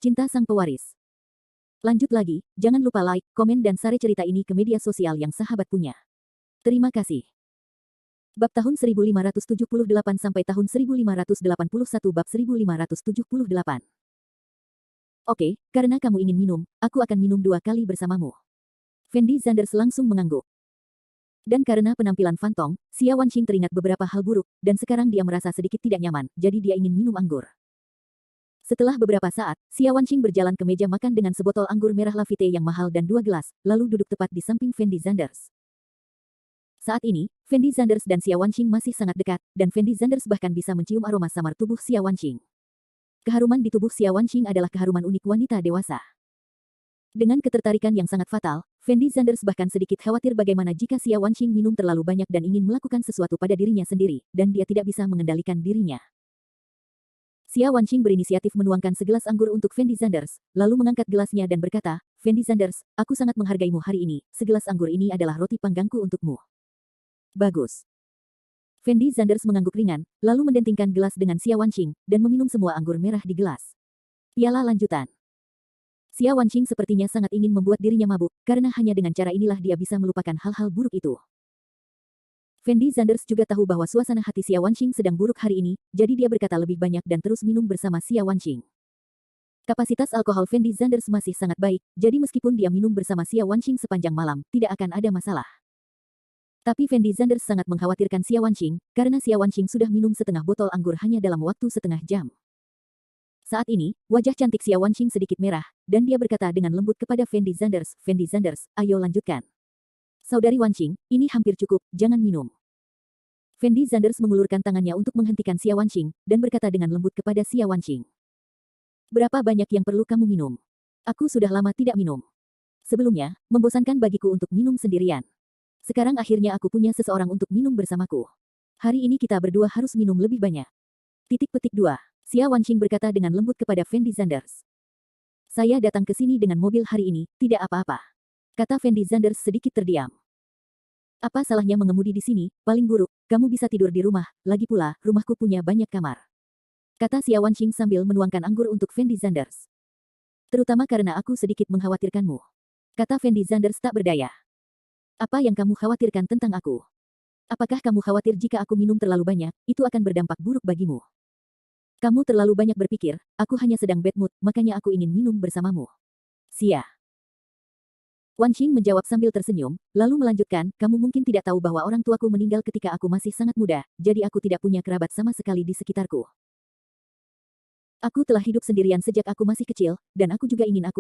Cinta Sang Pewaris. Lanjut lagi, jangan lupa like, komen dan share cerita ini ke media sosial yang sahabat punya. Terima kasih. Bab tahun 1578 sampai tahun 1581 bab 1578. Oke, karena kamu ingin minum, aku akan minum 2 kali bersamamu. Fendi Zanders langsung mengangguk. Dan karena penampilan Fantong, Xia Wanqing teringat beberapa hal buruk, dan sekarang dia merasa sedikit tidak nyaman, jadi dia ingin minum anggur. Setelah beberapa saat, Xia Wanqing berjalan ke meja makan dengan sebotol anggur merah Lafite yang mahal dan 2 gelas, lalu duduk tepat di samping Fendi Zanders. Saat ini, Fendi Zanders dan Xia Wanqing masih sangat dekat, dan Fendi Zanders bahkan bisa mencium aroma samar tubuh Xia Wanqing. Keharuman di tubuh Xia Wanqing adalah keharuman unik wanita dewasa. Dengan ketertarikan yang sangat fatal, Fendi Zanders bahkan sedikit khawatir bagaimana jika Xia Wanqing minum terlalu banyak dan ingin melakukan sesuatu pada dirinya sendiri, dan dia tidak bisa mengendalikan dirinya. Xia Wanqing berinisiatif menuangkan segelas anggur untuk Fendi Zanders, lalu mengangkat gelasnya dan berkata, Fendi Zanders, aku sangat menghargaimu hari ini, segelas anggur ini adalah roti panggangku untukmu. Bagus. Fendi Zanders mengangguk ringan, lalu mendentingkan gelas dengan Xia Wanqing, dan meminum semua anggur merah di gelas. Piala lanjutan. Xia Wanqing sepertinya sangat ingin membuat dirinya mabuk, karena hanya dengan cara inilah dia bisa melupakan hal-hal buruk itu. Fendi Zanders juga tahu bahwa suasana hati Xia Wanqing sedang buruk hari ini, jadi dia berkata lebih banyak dan terus minum bersama Xia Wanqing. Kapasitas alkohol Fendi Zanders masih sangat baik, jadi meskipun dia minum bersama Xia Wanqing sepanjang malam, tidak akan ada masalah. Tapi Fendi Zanders sangat mengkhawatirkan Xia Wanqing, karena Xia Wanqing sudah minum setengah botol anggur hanya dalam waktu setengah jam. Saat ini, wajah cantik Xia Wanqing sedikit merah, dan dia berkata dengan lembut kepada Fendi Zanders, Fendi Zanders, ayo lanjutkan. Saudari Wanqing, ini hampir cukup, jangan minum. Fendi Zanders mengulurkan tangannya untuk menghentikan Xia Wanqing, dan berkata dengan lembut kepada Xia Wanqing. Berapa banyak yang perlu kamu minum? Aku sudah lama tidak minum. Sebelumnya, membosankan bagiku untuk minum sendirian. Sekarang akhirnya aku punya seseorang untuk minum bersamaku. Hari ini kita berdua harus minum lebih banyak. Titik petik 2. Xia Wanqing berkata dengan lembut kepada Fendi Zanders. Saya datang ke sini dengan mobil hari ini, tidak apa-apa. Kata Fendi Zanders sedikit terdiam. Apa salahnya mengemudi di sini, paling buruk, kamu bisa tidur di rumah, lagi pula, rumahku punya banyak kamar. Kata Xia Wanqing sambil menuangkan anggur untuk Fendi Zanders. Terutama karena aku sedikit mengkhawatirkanmu. Kata Fendi Zanders tak berdaya. Apa yang kamu khawatirkan tentang aku? Apakah kamu khawatir jika aku minum terlalu banyak, itu akan berdampak buruk bagimu? Kamu terlalu banyak berpikir, aku hanya sedang bad mood, makanya aku ingin minum bersamamu. Xia Wanqing menjawab sambil tersenyum, lalu melanjutkan, kamu mungkin tidak tahu bahwa orang tuaku meninggal ketika aku masih sangat muda, jadi aku tidak punya kerabat sama sekali di sekitarku. Aku telah hidup sendirian sejak aku masih kecil, dan aku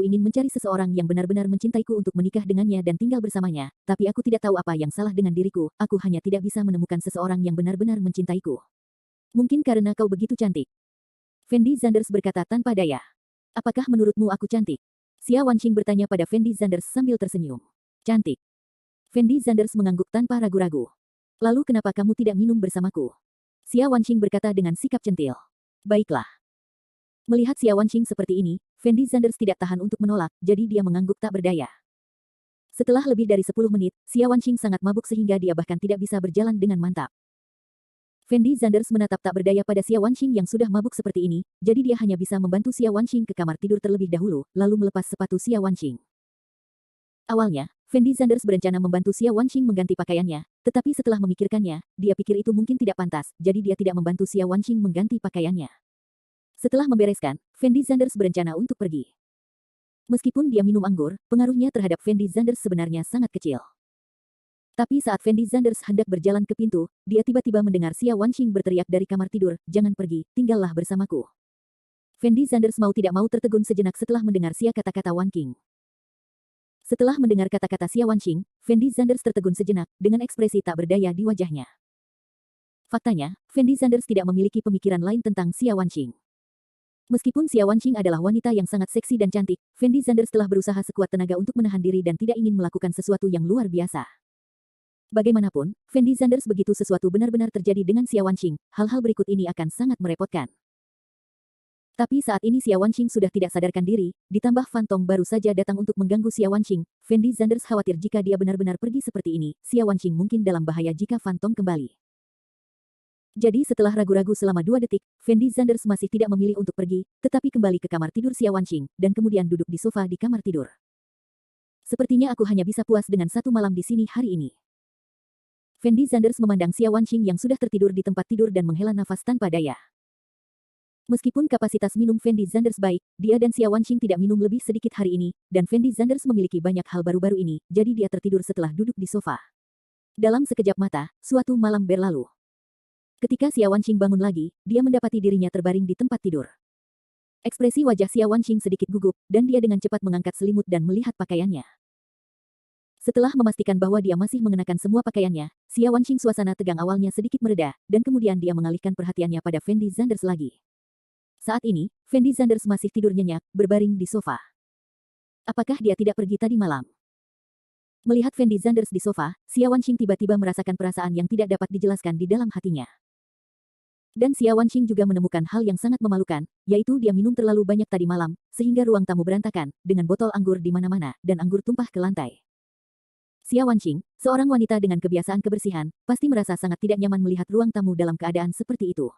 ingin mencari seseorang yang benar-benar mencintaiku untuk menikah dengannya dan tinggal bersamanya, tapi aku tidak tahu apa yang salah dengan diriku, aku hanya tidak bisa menemukan seseorang yang benar-benar mencintaiku. Mungkin karena kau begitu cantik. Fendi Zanders berkata tanpa daya. Apakah menurutmu aku cantik? Xia Wanqing bertanya pada Fendi Zanders sambil tersenyum. Cantik. Fendi Zanders mengangguk tanpa ragu-ragu. Lalu kenapa kamu tidak minum bersamaku? Xia Wanqing berkata dengan sikap centil. Baiklah. Melihat Xia Wanqing seperti ini, Fendi Zanders tidak tahan untuk menolak, jadi dia mengangguk tak berdaya. Setelah lebih dari 10 menit, Xia Wanqing sangat mabuk sehingga dia bahkan tidak bisa berjalan dengan mantap. Fendi Zanders menatap tak berdaya pada Xia Wanqing yang sudah mabuk seperti ini, jadi dia hanya bisa membantu Xia Wanqing ke kamar tidur terlebih dahulu, lalu melepas sepatu Xia Wanqing. Awalnya, Fendi Zanders berencana membantu Xia Wanqing mengganti pakaiannya, tetapi setelah memikirkannya, dia pikir itu mungkin tidak pantas, jadi dia tidak membantu Xia Wanqing mengganti pakaiannya. Setelah membereskan, Fendi Zanders berencana untuk pergi. Meskipun dia minum anggur, pengaruhnya terhadap Fendi Zanders sebenarnya sangat kecil. Tapi saat Fendi Zanders hendak berjalan ke pintu, dia tiba-tiba mendengar Xia Wanqing berteriak dari kamar tidur, jangan pergi, tinggallah bersamaku. Fendi Zanders mau tidak mau tertegun sejenak setelah mendengar Xia kata-kata Wanqing. Setelah mendengar kata-kata Xia Wanqing, Fendi Zanders tertegun sejenak, dengan ekspresi tak berdaya di wajahnya. Faktanya, Fendi Zanders tidak memiliki pemikiran lain tentang Xia Wanqing. Meskipun Xia Wanqing adalah wanita yang sangat seksi dan cantik, Fendi Zanders telah berusaha sekuat tenaga untuk menahan diri dan tidak ingin melakukan sesuatu yang luar biasa. Bagaimanapun, Fendi Zanders begitu sesuatu benar-benar terjadi dengan Xia Wanqing, hal-hal berikut ini akan sangat merepotkan. Tapi saat ini Xia Wanqing sudah tidak sadarkan diri, ditambah Fantong baru saja datang untuk mengganggu Xia Wanqing. Fendi Zanders khawatir jika dia benar-benar pergi seperti ini, Xia Wanqing mungkin dalam bahaya jika Fantong kembali. Jadi setelah ragu-ragu selama 2 detik, Fendi Zanders masih tidak memilih untuk pergi, tetapi kembali ke kamar tidur Xia Wanqing, dan kemudian duduk di sofa di kamar tidur. Sepertinya aku hanya bisa puas dengan 1 malam di sini hari ini. Fendi Zanders memandang Xia Wanqing yang sudah tertidur di tempat tidur dan menghela nafas tanpa daya. Meskipun kapasitas minum Fendi Zanders baik, dia dan Xia Wanqing tidak minum lebih sedikit hari ini, dan Fendi Zanders memiliki banyak hal baru-baru ini, jadi dia tertidur setelah duduk di sofa. Dalam sekejap mata, suatu malam berlalu. Ketika Xia Wanqing bangun lagi, dia mendapati dirinya terbaring di tempat tidur. Ekspresi wajah Xia Wanqing sedikit gugup, dan dia dengan cepat mengangkat selimut dan melihat pakaiannya. Setelah memastikan bahwa dia masih mengenakan semua pakaiannya, Xia Wanqing suasana tegang awalnya sedikit mereda, dan kemudian dia mengalihkan perhatiannya pada Fendi Zanders lagi. Saat ini, Fendi Zanders masih tidur nyenyak, berbaring di sofa. Apakah dia tidak pergi tadi malam? Melihat Fendi Zanders di sofa, Xia Wanqing tiba-tiba merasakan perasaan yang tidak dapat dijelaskan di dalam hatinya. Dan Xia Wanqing juga menemukan hal yang sangat memalukan, yaitu dia minum terlalu banyak tadi malam, sehingga ruang tamu berantakan, dengan botol anggur di mana-mana, dan anggur tumpah ke lantai. Xia Wanqing, seorang wanita dengan kebiasaan kebersihan, pasti merasa sangat tidak nyaman melihat ruang tamu dalam keadaan seperti itu.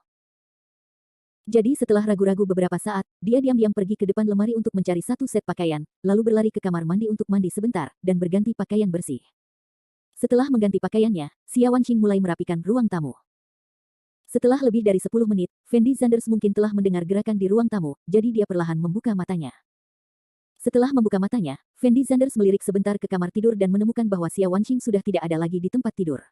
Jadi setelah ragu-ragu beberapa saat, dia diam-diam pergi ke depan lemari untuk mencari 1 set pakaian, lalu berlari ke kamar mandi untuk mandi sebentar, dan berganti pakaian bersih. Setelah mengganti pakaiannya, Xia Wanqing mulai merapikan ruang tamu. Setelah lebih dari 10 menit, Fendi Zanders mungkin telah mendengar gerakan di ruang tamu, jadi dia perlahan membuka matanya. Setelah membuka matanya, Fendi Zanders melirik sebentar ke kamar tidur dan menemukan bahwa Xia Wanqing sudah tidak ada lagi di tempat tidur.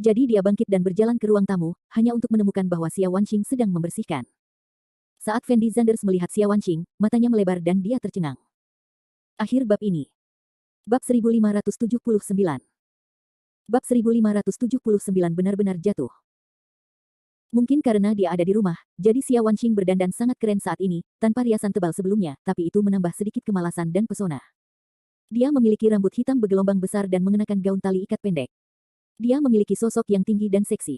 Jadi dia bangkit dan berjalan ke ruang tamu, hanya untuk menemukan bahwa Xia Wanqing sedang membersihkan. Saat Fendi Zanders melihat Xia Wanqing, matanya melebar dan dia tercengang. Akhir bab ini. Bab 1579. Bab 1579 benar-benar jatuh. Mungkin karena dia ada di rumah, jadi Xia Wanqing berdandan sangat keren saat ini, tanpa riasan tebal sebelumnya, tapi itu menambah sedikit kemalasan dan pesona. Dia memiliki rambut hitam bergelombang besar dan mengenakan gaun tali ikat pendek. Dia memiliki sosok yang tinggi dan seksi.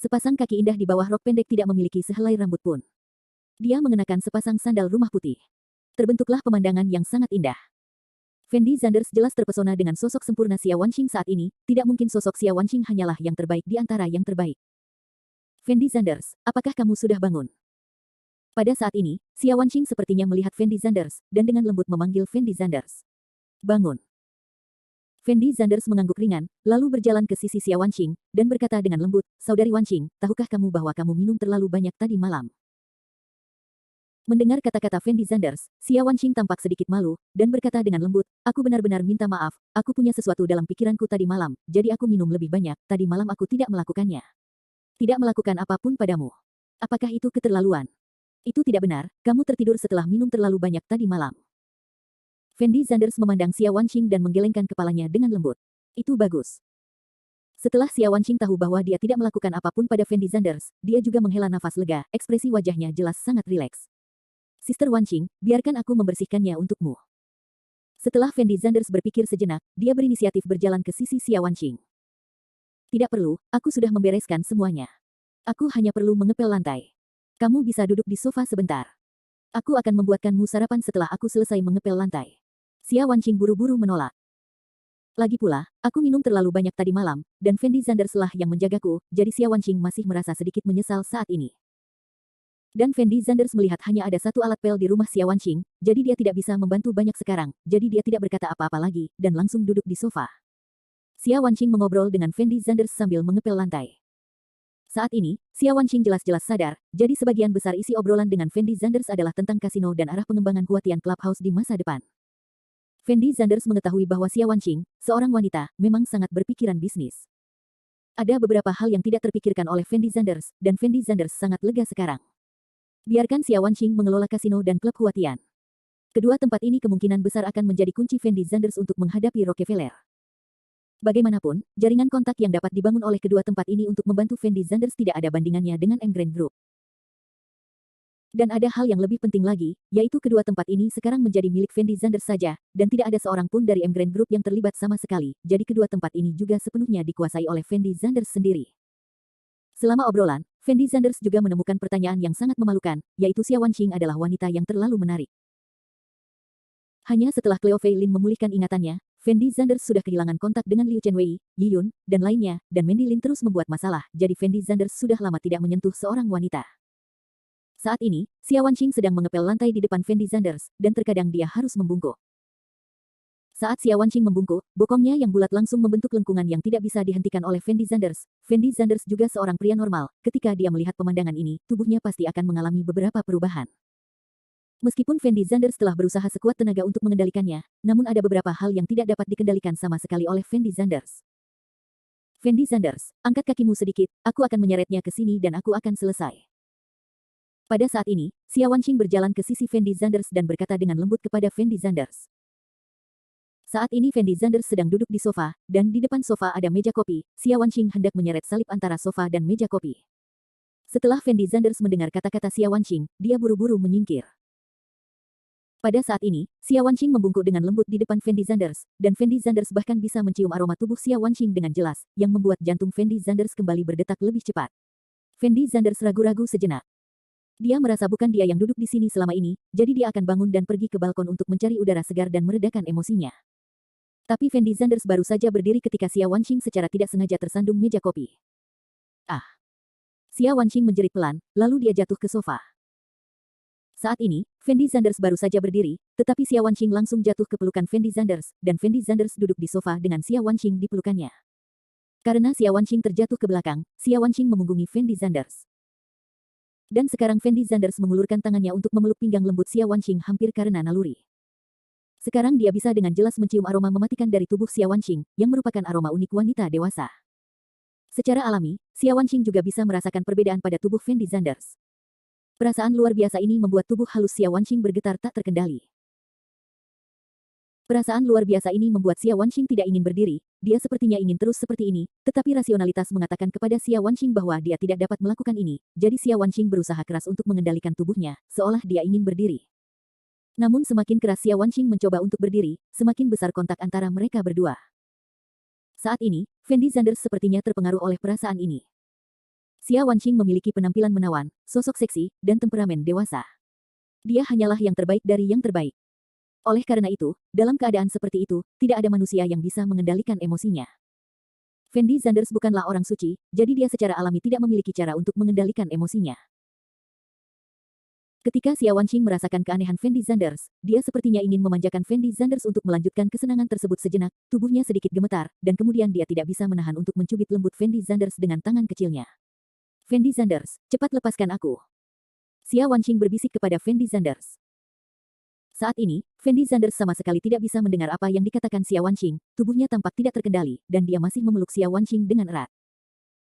Sepasang kaki indah di bawah rok pendek tidak memiliki sehelai rambut pun. Dia mengenakan sepasang sandal rumah putih. Terbentuklah pemandangan yang sangat indah. Fendi Zanders jelas terpesona dengan sosok sempurna Xia Wanqing saat ini, tidak mungkin sosok Xia Wanqing hanyalah yang terbaik di antara yang terbaik. Fendi Zanders, apakah kamu sudah bangun? Pada saat ini, Xia Wanqing sepertinya melihat Fendi Zanders, dan dengan lembut memanggil Fendi Zanders. Bangun. Fendi Zanders mengangguk ringan, lalu berjalan ke sisi Xia Wanqing, dan berkata dengan lembut, Saudari Wanqing, tahukah kamu bahwa kamu minum terlalu banyak tadi malam? Mendengar kata-kata Fendi Zanders, Xia Wanqing tampak sedikit malu, dan berkata dengan lembut, aku benar-benar minta maaf, aku punya sesuatu dalam pikiranku tadi malam, jadi aku minum lebih banyak, tadi malam aku tidak melakukannya. Tidak melakukan apapun padamu. Apakah itu keterlaluan? Itu tidak benar, kamu tertidur setelah minum terlalu banyak tadi malam. Fendi Zanders memandang Xia Wanqing dan menggelengkan kepalanya dengan lembut. Itu bagus. Setelah Xia Wanqing tahu bahwa dia tidak melakukan apapun pada Fendi Zanders, dia juga menghela nafas lega, ekspresi wajahnya jelas sangat rileks. Sister Wanqing, biarkan aku membersihkannya untukmu. Setelah Fendi Zanders berpikir sejenak, dia berinisiatif berjalan ke sisi Xia Wanqing. Tidak perlu, aku sudah membereskan semuanya. Aku hanya perlu mengepel lantai. Kamu bisa duduk di sofa sebentar. Aku akan membuatkanmu sarapan setelah aku selesai mengepel lantai. Xia Wanqing buru-buru menolak. Lagi pula, aku minum terlalu banyak tadi malam, dan Fendi Zanders lah yang menjagaku, jadi Xia Wanqing masih merasa sedikit menyesal saat ini. Dan Fendi Zanders melihat hanya ada 1 alat pel di rumah Xia Wanqing, jadi dia tidak bisa membantu banyak sekarang, jadi dia tidak berkata apa-apa lagi, dan langsung duduk di sofa. Xia Wanqing mengobrol dengan Fendi Zanders sambil mengepel lantai. Saat ini, Xia Wanqing jelas-jelas sadar, jadi sebagian besar isi obrolan dengan Fendi Zanders adalah tentang kasino dan arah pengembangan Huatian Clubhouse di masa depan. Fendi Zanders mengetahui bahwa Xia Wanqing, seorang wanita, memang sangat berpikiran bisnis. Ada beberapa hal yang tidak terpikirkan oleh Fendi Zanders, dan Fendi Zanders sangat lega sekarang. Biarkan Xia Wanqing mengelola kasino dan klub Huatian. Kedua tempat ini kemungkinan besar akan menjadi kunci Fendi Zanders untuk menghadapi Rockefeller. Bagaimanapun, jaringan kontak yang dapat dibangun oleh kedua tempat ini untuk membantu Fendi Zanders tidak ada bandingannya dengan Emgrain Group. Dan ada hal yang lebih penting lagi, yaitu kedua tempat ini sekarang menjadi milik Fendi Zanders saja, dan tidak ada seorang pun dari Emgrain Group yang terlibat sama sekali, jadi kedua tempat ini juga sepenuhnya dikuasai oleh Fendi Zanders sendiri. Selama obrolan, Fendi Zanders juga menemukan pertanyaan yang sangat memalukan, yaitu Xia Wanqing adalah wanita yang terlalu menarik. Hanya setelah Cleo Fei Lin memulihkan ingatannya, Fendi Zanders sudah kehilangan kontak dengan Liu Chenwei, Yi Yun, dan lainnya, dan Mandy Lin terus membuat masalah, jadi Fendi Zanders sudah lama tidak menyentuh seorang wanita. Saat ini, Xia Wanqing sedang mengepel lantai di depan Fendi Zanders, dan terkadang dia harus membungkuk. Saat Xia Wanqing membungkuk, bokongnya yang bulat langsung membentuk lengkungan yang tidak bisa dihentikan oleh Fendi Zanders. Fendi Zanders juga seorang pria normal, ketika dia melihat pemandangan ini, tubuhnya pasti akan mengalami beberapa perubahan. Meskipun Fendi Zanders telah berusaha sekuat tenaga untuk mengendalikannya, namun ada beberapa hal yang tidak dapat dikendalikan sama sekali oleh Fendi Zanders. Fendi Zanders, angkat kakimu sedikit, aku akan menyeretnya ke sini dan aku akan selesai. Pada saat ini, Xia Wanqing berjalan ke sisi Fendi Zanders dan berkata dengan lembut kepada Fendi Zanders. Saat ini Fendi Zanders sedang duduk di sofa, dan di depan sofa ada meja kopi. Xia Wanqing hendak menyeret salib antara sofa dan meja kopi. Setelah Fendi Zanders mendengar kata-kata Xia Wanqing, dia buru-buru menyingkir. Pada saat ini, Xia Wanqing membungkuk dengan lembut di depan Fendi Zanders, dan Fendi Zanders bahkan bisa mencium aroma tubuh Xia Wanqing dengan jelas, yang membuat jantung Fendi Zanders kembali berdetak lebih cepat. Fendi Zanders ragu-ragu sejenak. Dia merasa bukan dia yang duduk di sini selama ini, jadi dia akan bangun dan pergi ke balkon untuk mencari udara segar dan meredakan emosinya. Tapi Fendi Zanders baru saja berdiri ketika Xia Wanqing secara tidak sengaja tersandung meja kopi. Ah! Xia Wanqing menjerit pelan, lalu dia jatuh ke sofa. Saat ini, Fendi Zanders baru saja berdiri, tetapi Xia Wanqing langsung jatuh ke pelukan Fendi Zanders, dan Fendi Zanders duduk di sofa dengan Xia Wanqing di pelukannya. Karena Xia Wanqing terjatuh ke belakang, Xia Wanqing memunggungi Fendi Zanders. Dan sekarang Fendi Zanders mengulurkan tangannya untuk memeluk pinggang lembut Xia Wanqing hampir karena naluri. Sekarang dia bisa dengan jelas mencium aroma mematikan dari tubuh Xia Wanqing, yang merupakan aroma unik wanita dewasa. Secara alami, Xia Wanqing juga bisa merasakan perbedaan pada tubuh Fendi Zanders. Perasaan luar biasa ini membuat tubuh halus Xia Wanqing bergetar tak terkendali. Perasaan luar biasa ini membuat Xia Wanqing tidak ingin berdiri, dia sepertinya ingin terus seperti ini, tetapi rasionalitas mengatakan kepada Xia Wanqing bahwa dia tidak dapat melakukan ini, jadi Xia Wanqing berusaha keras untuk mengendalikan tubuhnya, seolah dia ingin berdiri. Namun semakin keras Xia Wanqing mencoba untuk berdiri, semakin besar kontak antara mereka berdua. Saat ini, Fendi Zanders sepertinya terpengaruh oleh perasaan ini. Xia Wanqing memiliki penampilan menawan, sosok seksi, dan temperamen dewasa. Dia hanyalah yang terbaik dari yang terbaik. Oleh karena itu, dalam keadaan seperti itu, tidak ada manusia yang bisa mengendalikan emosinya. Fendi Zanders bukanlah orang suci, jadi dia secara alami tidak memiliki cara untuk mengendalikan emosinya. Ketika Xia Wanqing merasakan keanehan Fendi Zanders, dia sepertinya ingin memanjakan Fendi Zanders untuk melanjutkan kesenangan tersebut sejenak, tubuhnya sedikit gemetar, dan kemudian dia tidak bisa menahan untuk mencubit lembut Fendi Zanders dengan tangan kecilnya. Fendi Zanders, cepat lepaskan aku. Xia Wanqing berbisik kepada Fendi Zanders. Saat ini, Fendi Zanders sama sekali tidak bisa mendengar apa yang dikatakan Xia Wanqing, tubuhnya tampak tidak terkendali, dan dia masih memeluk Xia Wanqing dengan erat.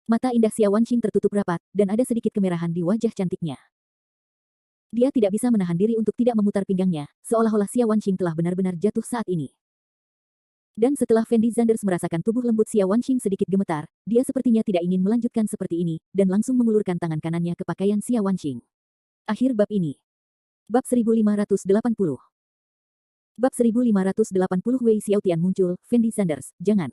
Mata indah Xia Wanqing tertutup rapat, dan ada sedikit kemerahan di wajah cantiknya. Dia tidak bisa menahan diri untuk tidak memutar pinggangnya, seolah-olah Xia Wanqing telah benar-benar jatuh saat ini. Dan setelah Fendi Zanders merasakan tubuh lembut Xia Wanqing sedikit gemetar, dia sepertinya tidak ingin melanjutkan seperti ini, dan langsung mengulurkan tangan kanannya ke pakaian Xia Wanqing. Akhir bab ini. Bab 1580. Bab 1580 Wei Xiaotian muncul, Fendi Zanders, jangan.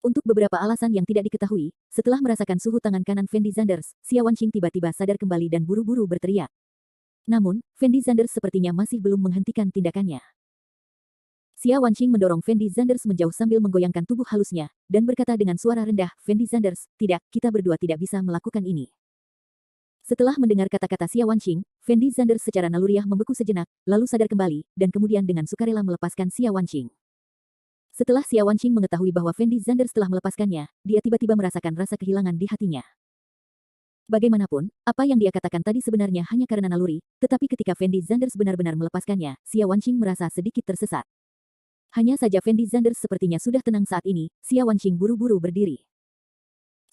Untuk beberapa alasan yang tidak diketahui, setelah merasakan suhu tangan kanan Fendi Zanders, Xia Wanqing tiba-tiba sadar kembali dan buru-buru berteriak. Namun, Fendi Zanders sepertinya masih belum menghentikan tindakannya. Xia Wanqing mendorong Fendi Zanders menjauh sambil menggoyangkan tubuh halusnya, dan berkata dengan suara rendah, Fendi Zanders, tidak, kita berdua tidak bisa melakukan ini. Setelah mendengar kata-kata Xia Wanqing, Fendi Zanders secara naluriah membeku sejenak, lalu sadar kembali, dan kemudian dengan sukarela melepaskan Xia Wanqing. Setelah Xia Wanqing mengetahui bahwa Fendi Zanders telah melepaskannya, dia tiba-tiba merasakan rasa kehilangan di hatinya. Bagaimanapun, apa yang dia katakan tadi sebenarnya hanya karena naluri, tetapi ketika Fendi Zanders benar-benar melepaskannya, Xia Wanqing merasa sedikit tersesat. Hanya saja Fendi Zanders sepertinya sudah tenang saat ini, Xia Wanqing buru-buru berdiri.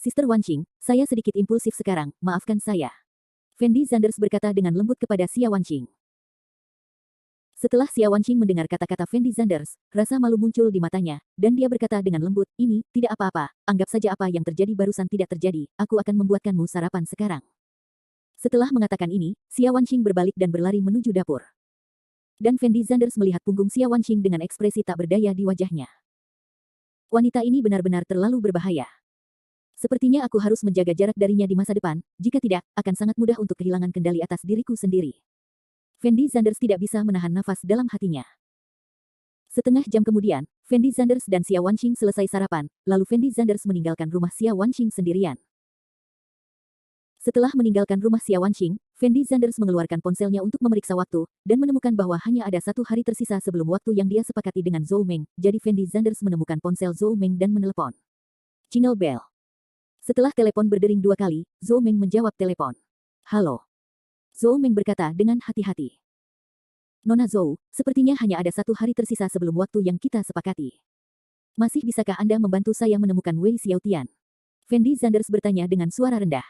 Sister Wanqing, saya sedikit impulsif sekarang, maafkan saya. Fendi Zanders berkata dengan lembut kepada Xia Wanqing. Setelah Xia Wanqing mendengar kata-kata Fendi Zanders, rasa malu muncul di matanya, dan dia berkata dengan lembut, ini, tidak apa-apa, anggap saja apa yang terjadi barusan tidak terjadi, aku akan membuatkanmu sarapan sekarang. Setelah mengatakan ini, Xia Wanqing berbalik dan berlari menuju dapur. Dan Fendi Zanders melihat punggung Xia Wanqing dengan ekspresi tak berdaya di wajahnya. Wanita ini benar-benar terlalu berbahaya. Sepertinya aku harus menjaga jarak darinya di masa depan, jika tidak, akan sangat mudah untuk kehilangan kendali atas diriku sendiri. Fendi Zanders tidak bisa menahan nafas dalam hatinya. Setengah jam kemudian, Fendi Zanders dan Xia Wanqing selesai sarapan, lalu Fendi Zanders meninggalkan rumah Xia Wanqing sendirian. Setelah meninggalkan rumah Xia Wanqing, Fendi Zanders mengeluarkan ponselnya untuk memeriksa waktu, dan menemukan bahwa hanya ada 1 hari tersisa sebelum waktu yang dia sepakati dengan Zhou Meng, jadi Fendi Zanders menemukan ponsel Zhou Meng dan menelepon. Jingle bell. Setelah telepon berdering 2 kali, Zhou Meng menjawab telepon. Halo. Zhou Meng berkata dengan hati-hati. Nona Zhou, sepertinya hanya ada 1 hari tersisa sebelum waktu yang kita sepakati. Masih bisakah Anda membantu saya menemukan Wei Xiaotian? Fendi Zanders bertanya dengan suara rendah.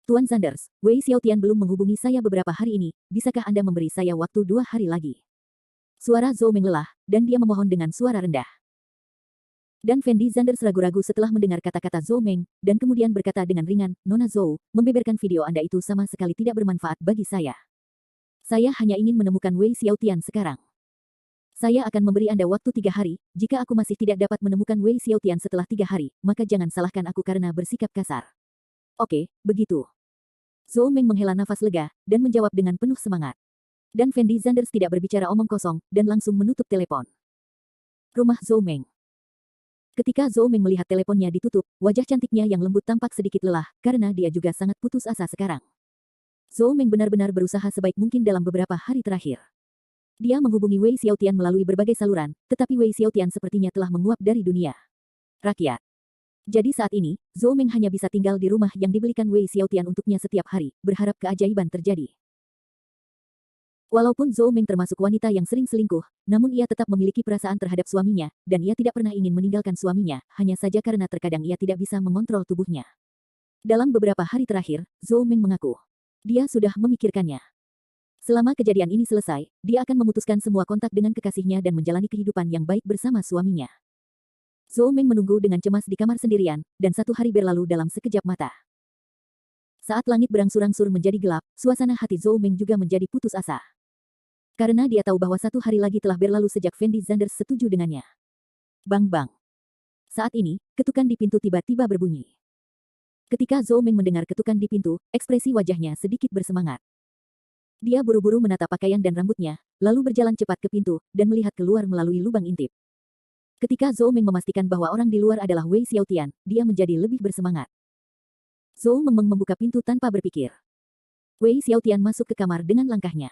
Tuan Zanders, Wei Xiaotian belum menghubungi saya beberapa hari ini, bisakah Anda memberi saya waktu 2 hari lagi? Suara Zhou Meng lelah, dan dia memohon dengan suara rendah. Dan Fendi Zanders ragu-ragu setelah mendengar kata-kata Zhou Meng, dan kemudian berkata dengan ringan, Nona Zhou, membeberkan video Anda itu sama sekali tidak bermanfaat bagi saya. Saya hanya ingin menemukan Wei Xiaotian sekarang. Saya akan memberi Anda waktu 3 hari, jika aku masih tidak dapat menemukan Wei Xiaotian setelah 3 hari, maka jangan salahkan aku karena bersikap kasar. Oke, begitu. Zhou Meng menghela nafas lega, dan menjawab dengan penuh semangat. Dan Fendi Zanders tidak berbicara omong kosong, dan langsung menutup telepon. Rumah Zhou Meng. Ketika Zhou Meng melihat teleponnya ditutup, wajah cantiknya yang lembut tampak sedikit lelah, karena dia juga sangat putus asa sekarang. Zhou Meng benar-benar berusaha sebaik mungkin dalam beberapa hari terakhir. Dia menghubungi Wei Xiaotian melalui berbagai saluran, tetapi Wei Xiaotian sepertinya telah menguap dari dunia rakyat. Jadi saat ini, Zhou Meng hanya bisa tinggal di rumah yang dibelikan Wei Xiaotian untuknya setiap hari, berharap keajaiban terjadi. Walaupun Zhou Meng termasuk wanita yang sering selingkuh, namun ia tetap memiliki perasaan terhadap suaminya, dan ia tidak pernah ingin meninggalkan suaminya, hanya saja karena terkadang ia tidak bisa mengontrol tubuhnya. Dalam beberapa hari terakhir, Zhou Meng mengaku, dia sudah memikirkannya. Selama kejadian ini selesai, dia akan memutuskan semua kontak dengan kekasihnya dan menjalani kehidupan yang baik bersama suaminya. Zhou Meng menunggu dengan cemas di kamar sendirian, dan 1 hari berlalu dalam sekejap mata. Saat langit berangsur-angsur menjadi gelap, suasana hati Zhou Meng juga menjadi putus asa. Karena dia tahu bahwa 1 hari lagi telah berlalu sejak Fendi Zanders setuju dengannya. Bang-bang. Saat ini, ketukan di pintu tiba-tiba berbunyi. Ketika Zhou Meng mendengar ketukan di pintu, ekspresi wajahnya sedikit bersemangat. Dia buru-buru menata pakaian dan rambutnya, lalu berjalan cepat ke pintu, dan melihat keluar melalui lubang intip. Ketika Zhou Meng memastikan bahwa orang di luar adalah Wei Xiaotian, dia menjadi lebih bersemangat. Zhou Meng membuka pintu tanpa berpikir. Wei Xiaotian masuk ke kamar dengan langkahnya.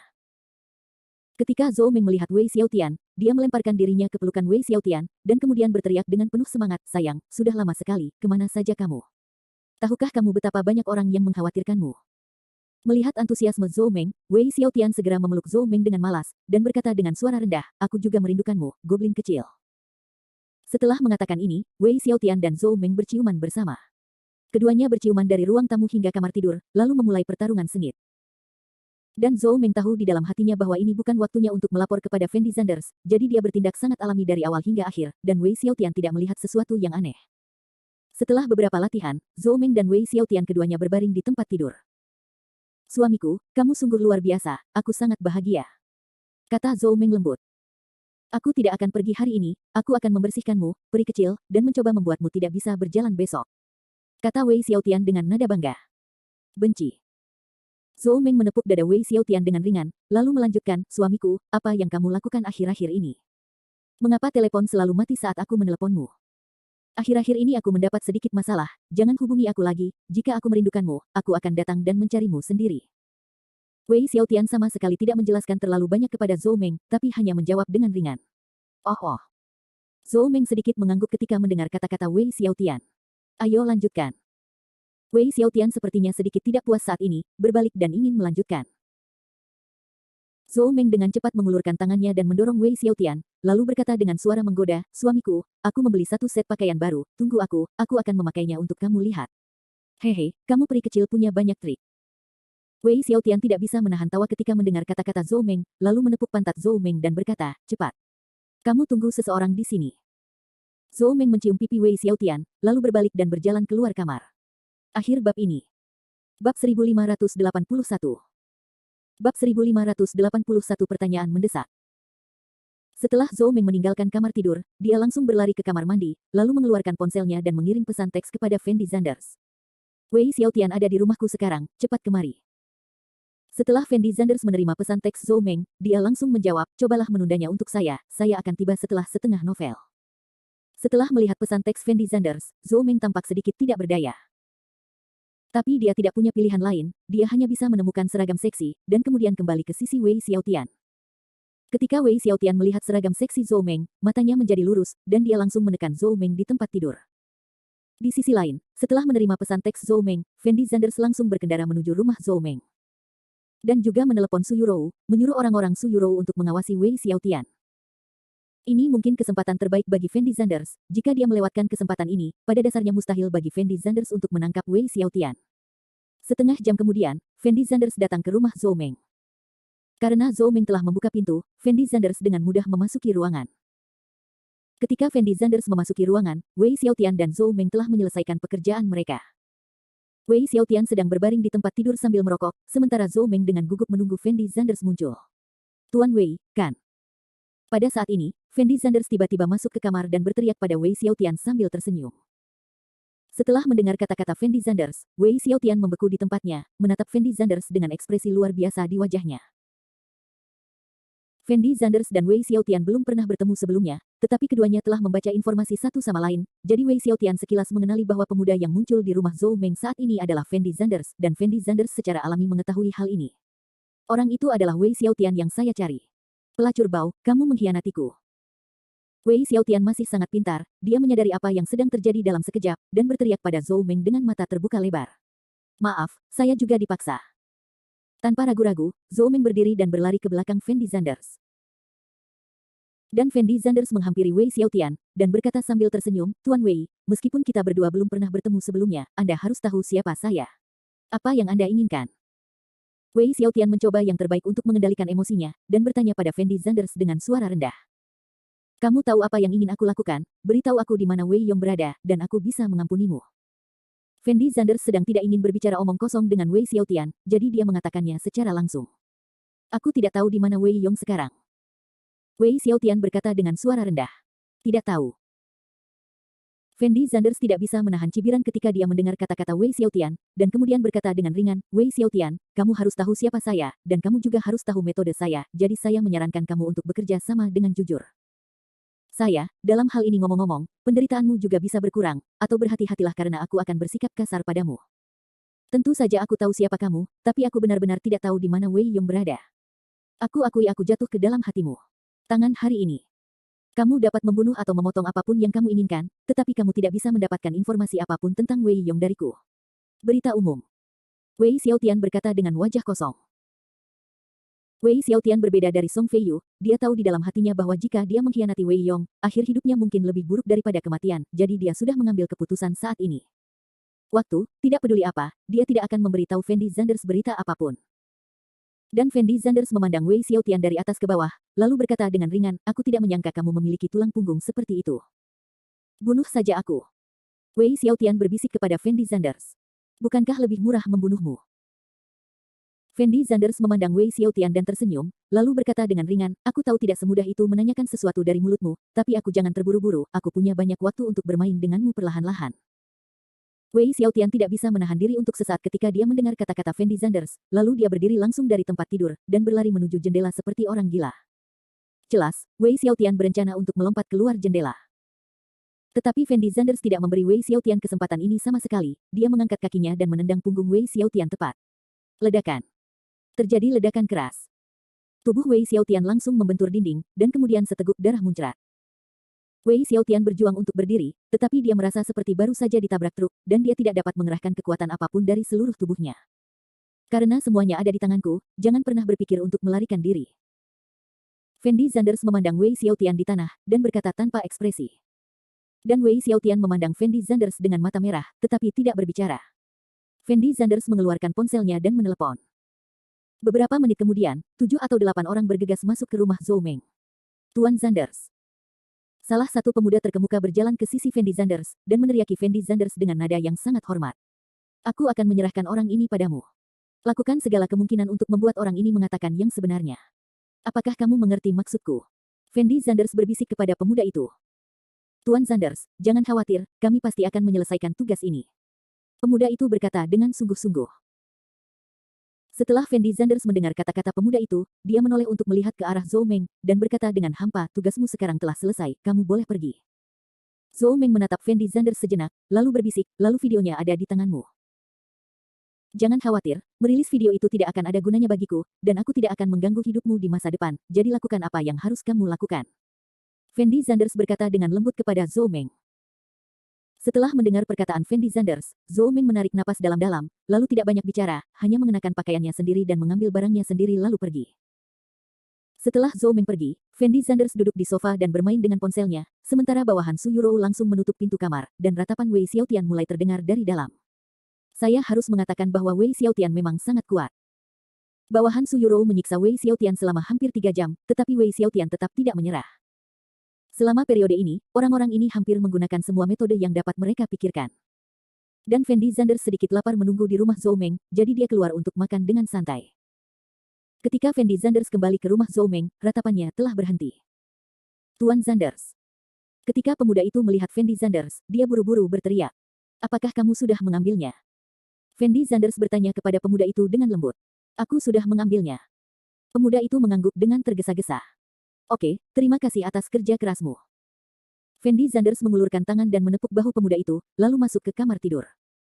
Ketika Zhou Meng melihat Wei Xiaotian, dia melemparkan dirinya ke pelukan Wei Xiaotian, dan kemudian berteriak dengan penuh semangat, sayang, sudah lama sekali, kemana saja kamu? Tahukah kamu betapa banyak orang yang mengkhawatirkanmu? Melihat antusiasme Zhou Meng, Wei Xiaotian segera memeluk Zhou Meng dengan malas, dan berkata dengan suara rendah, aku juga merindukanmu, goblin kecil. Setelah mengatakan ini, Wei Xiaotian dan Zhou Meng berciuman bersama. Keduanya berciuman dari ruang tamu hingga kamar tidur, lalu memulai pertarungan sengit. Dan Zhou Meng tahu di dalam hatinya bahwa ini bukan waktunya untuk melapor kepada Fendi Zanders, jadi dia bertindak sangat alami dari awal hingga akhir, dan Wei Xiaotian tidak melihat sesuatu yang aneh. Setelah beberapa latihan, Zhou Meng dan Wei Xiaotian keduanya berbaring di tempat tidur. Suamiku, kamu sungguh luar biasa, aku sangat bahagia. Kata Zhou Meng lembut. Aku tidak akan pergi hari ini, aku akan membersihkanmu, peri kecil, dan mencoba membuatmu tidak bisa berjalan besok. Kata Wei Xiaotian dengan nada bangga. Benci. Zhou Meng menepuk dada Wei Xiaotian dengan ringan, lalu melanjutkan, suamiku, apa yang kamu lakukan akhir-akhir ini? Mengapa telepon selalu mati saat aku meneleponmu? Akhir-akhir ini aku mendapat sedikit masalah, jangan hubungi aku lagi, jika aku merindukanmu, aku akan datang dan mencarimu sendiri. Wei Xiaotian sama sekali tidak menjelaskan terlalu banyak kepada Zhou Meng, tapi hanya menjawab dengan ringan. Oh. Zhou Meng sedikit mengangguk ketika mendengar kata-kata Wei Xiaotian. Ayo lanjutkan. Wei Xiaotian sepertinya sedikit tidak puas saat ini, berbalik dan ingin melanjutkan. Zhou Meng dengan cepat mengulurkan tangannya dan mendorong Wei Xiaotian, lalu berkata dengan suara menggoda, suamiku, aku membeli 1 set pakaian baru, tunggu aku akan memakainya untuk kamu lihat. Hehe, kamu peri kecil punya banyak trik. Wei Xiaotian tidak bisa menahan tawa ketika mendengar kata-kata Zhou Meng, lalu menepuk pantat Zhou Meng dan berkata, cepat. Kamu tunggu seseorang di sini. Zhou Meng mencium pipi Wei Xiaotian, lalu berbalik dan berjalan keluar kamar. Akhir bab ini. Bab 1581. Bab 1581 pertanyaan mendesak. Setelah Zhou Meng meninggalkan kamar tidur, dia langsung berlari ke kamar mandi, lalu mengeluarkan ponselnya dan mengirim pesan teks kepada Fendi Zanders. Wei Xiaotian ada di rumahku sekarang, cepat kemari. Setelah Fendi Zanders menerima pesan teks Zhou Meng, dia langsung menjawab, cobalah menundanya untuk saya akan tiba setelah setengah novel. Setelah melihat pesan teks Fendi Zanders, Zhou Meng tampak sedikit tidak berdaya. Tapi dia tidak punya pilihan lain, dia hanya bisa menemukan seragam seksi, dan kemudian kembali ke sisi Wei Xiaotian. Ketika Wei Xiaotian melihat seragam seksi Zhou Meng, matanya menjadi lurus, dan dia langsung menekan Zhou Meng di tempat tidur. Di sisi lain, setelah menerima pesan teks Zhou Meng, Fendi Zanders langsung berkendara menuju rumah Zhou Meng. Dan juga menelepon Su Yurou, menyuruh orang-orang Su Yurou untuk mengawasi Wei Xiaotian. Ini mungkin kesempatan terbaik bagi Fendi Zanders. Jika dia melewatkan kesempatan ini, pada dasarnya mustahil bagi Fendi Zanders untuk menangkap Wei Xiaotian. Setengah jam kemudian, Fendi Zanders datang ke rumah Zhou Meng. Karena Zhou Meng telah membuka pintu, Fendi Zanders dengan mudah memasuki ruangan. Ketika Fendi Zanders memasuki ruangan, Wei Xiaotian dan Zhou Meng telah menyelesaikan pekerjaan mereka. Wei Xiaotian sedang berbaring di tempat tidur sambil merokok, sementara Zhou Meng dengan gugup menunggu Fendi Zanders muncul. Tuan Wei, kan? Pada saat ini, Fendi Zanders tiba-tiba masuk ke kamar dan berteriak pada Wei Xiaotian sambil tersenyum. Setelah mendengar kata-kata Fendi Zanders, Wei Xiaotian membeku di tempatnya, menatap Fendi Zanders dengan ekspresi luar biasa di wajahnya. Fendi Zanders dan Wei Xiaotian belum pernah bertemu sebelumnya, tetapi keduanya telah membaca informasi satu sama lain, jadi Wei Xiaotian sekilas mengenali bahwa pemuda yang muncul di rumah Zhou Meng saat ini adalah Fendi Zanders, dan Fendi Zanders secara alami mengetahui hal ini. Orang itu adalah Wei Xiaotian yang saya cari. Pelacur Bao, kamu mengkhianatiku. Wei Xiaotian masih sangat pintar, dia menyadari apa yang sedang terjadi dalam sekejap, dan berteriak pada Zhou Meng dengan mata terbuka lebar. Maaf, saya juga dipaksa. Tanpa ragu-ragu, Zhou Meng berdiri dan berlari ke belakang Fendi Zanders. Dan Fendi Zanders menghampiri Wei Xiaotian, dan berkata sambil tersenyum, Tuan Wei, meskipun kita berdua belum pernah bertemu sebelumnya, Anda harus tahu siapa saya. Apa yang Anda inginkan? Wei Xiaotian mencoba yang terbaik untuk mengendalikan emosinya, dan bertanya pada Fendi Zanders dengan suara rendah. Kamu tahu apa yang ingin aku lakukan, beritahu aku di mana Wei Yong berada, dan aku bisa mengampunimu. Fendi Zanders sedang tidak ingin berbicara omong kosong dengan Wei Xiaotian, jadi dia mengatakannya secara langsung. Aku tidak tahu di mana Wei Yong sekarang. Wei Xiaotian berkata dengan suara rendah. Tidak tahu. Fendi Zanders tidak bisa menahan cibiran ketika dia mendengar kata-kata Wei Xiaotian, dan kemudian berkata dengan ringan, Wei Xiaotian, kamu harus tahu siapa saya, dan kamu juga harus tahu metode saya, jadi saya menyarankan kamu untuk bekerja sama dengan jujur. Saya, dalam hal ini ngomong-ngomong, penderitaanmu juga bisa berkurang, atau berhati-hatilah karena aku akan bersikap kasar padamu. Tentu saja aku tahu siapa kamu, tapi aku benar-benar tidak tahu di mana Wei Yong berada. Aku akui aku jatuh ke dalam hatimu. Tangan hari ini. Kamu dapat membunuh atau memotong apapun yang kamu inginkan, tetapi kamu tidak bisa mendapatkan informasi apapun tentang Wei Yong dariku. Berita umum. Wei Xiaotian berkata dengan wajah kosong. Wei Xiaotian berbeda dari Song Feiyu, dia tahu di dalam hatinya bahwa jika dia mengkhianati Wei Yong, akhir hidupnya mungkin lebih buruk daripada kematian, jadi dia sudah mengambil keputusan saat ini. Waktu, tidak peduli apa, dia tidak akan memberitahu Fendi Zanders berita apapun. Dan Fendi Zanders memandang Wei Xiaotian dari atas ke bawah, lalu berkata dengan ringan, aku tidak menyangka kamu memiliki tulang punggung seperti itu. Bunuh saja aku. Wei Xiaotian berbisik kepada Fendi Zanders. Bukankah lebih murah membunuhmu? Fendi Zanders memandang Wei Xiaotian dan tersenyum, lalu berkata dengan ringan, aku tahu tidak semudah itu menanyakan sesuatu dari mulutmu, tapi aku jangan terburu-buru, aku punya banyak waktu untuk bermain denganmu perlahan-lahan. Wei Xiaotian tidak bisa menahan diri untuk sesaat ketika dia mendengar kata-kata Fendi Zanders, lalu dia berdiri langsung dari tempat tidur, dan berlari menuju jendela seperti orang gila. Jelas, Wei Xiaotian berencana untuk melompat keluar jendela. Tetapi Fendi Zanders tidak memberi Wei Xiaotian kesempatan ini sama sekali, dia mengangkat kakinya dan menendang punggung Wei Xiaotian tepat. Ledakan. Terjadi ledakan keras. Tubuh Wei Xiaotian langsung membentur dinding, dan kemudian seteguk darah muncrat. Wei Xiaotian berjuang untuk berdiri, tetapi dia merasa seperti baru saja ditabrak truk, dan dia tidak dapat mengerahkan kekuatan apapun dari seluruh tubuhnya. Karena semuanya ada di tanganku, jangan pernah berpikir untuk melarikan diri. Fendi Zanders memandang Wei Xiaotian di tanah, dan berkata tanpa ekspresi. Dan Wei Xiaotian memandang Fendi Zanders dengan mata merah, tetapi tidak berbicara. Fendi Zanders mengeluarkan ponselnya dan menelepon. Beberapa menit kemudian, 7 atau 8 orang bergegas masuk ke rumah Zhou Meng. Tuan Zanders. Salah satu pemuda terkemuka berjalan ke sisi Fendi Zanders, dan meneriaki Fendi Zanders dengan nada yang sangat hormat. Aku akan menyerahkan orang ini padamu. Lakukan segala kemungkinan untuk membuat orang ini mengatakan yang sebenarnya. Apakah kamu mengerti maksudku? Fendi Zanders berbisik kepada pemuda itu. Tuan Zanders, jangan khawatir, kami pasti akan menyelesaikan tugas ini. Pemuda itu berkata dengan sungguh-sungguh. Setelah Fendi Zanders mendengar kata-kata pemuda itu, dia menoleh untuk melihat ke arah Zhou Meng, dan berkata dengan hampa, tugasmu sekarang telah selesai, kamu boleh pergi. Zhou Meng menatap Fendi Zanders sejenak, lalu berbisik, lalu videonya ada di tanganmu. Jangan khawatir, merilis video itu tidak akan ada gunanya bagiku, dan aku tidak akan mengganggu hidupmu di masa depan, jadi lakukan apa yang harus kamu lakukan. Fendi Zanders berkata dengan lembut kepada Zhou Meng. Setelah mendengar perkataan Fendi Zanders, Zhou Meng menarik napas dalam-dalam, lalu tidak banyak bicara, hanya mengenakan pakaiannya sendiri dan mengambil barangnya sendiri lalu pergi. Setelah Zhou Meng pergi, Fendi Zanders duduk di sofa dan bermain dengan ponselnya, sementara bawahan Su Yurou langsung menutup pintu kamar, dan ratapan Wei Xiaotian mulai terdengar dari dalam. Saya harus mengatakan bahwa Wei Xiaotian memang sangat kuat. Bawahan Su Yurou menyiksa Wei Xiaotian selama hampir 3 jam, tetapi Wei Xiaotian tetap tidak menyerah. Selama periode ini, orang-orang ini hampir menggunakan semua metode yang dapat mereka pikirkan. Dan Fendi Zanders sedikit lapar menunggu di rumah Zhou Meng, jadi dia keluar untuk makan dengan santai. Ketika Fendi Zanders kembali ke rumah Zhou Meng, ratapannya telah berhenti. Tuan Zanders. Ketika pemuda itu melihat Fendi Zanders, dia buru-buru berteriak. Apakah kamu sudah mengambilnya? Fendi Zanders bertanya kepada pemuda itu dengan lembut. Aku sudah mengambilnya. Pemuda itu mengangguk dengan tergesa-gesa. Oke, terima kasih atas kerja kerasmu. Fendi Zanders mengulurkan tangan dan menepuk bahu pemuda itu, lalu masuk ke kamar tidur.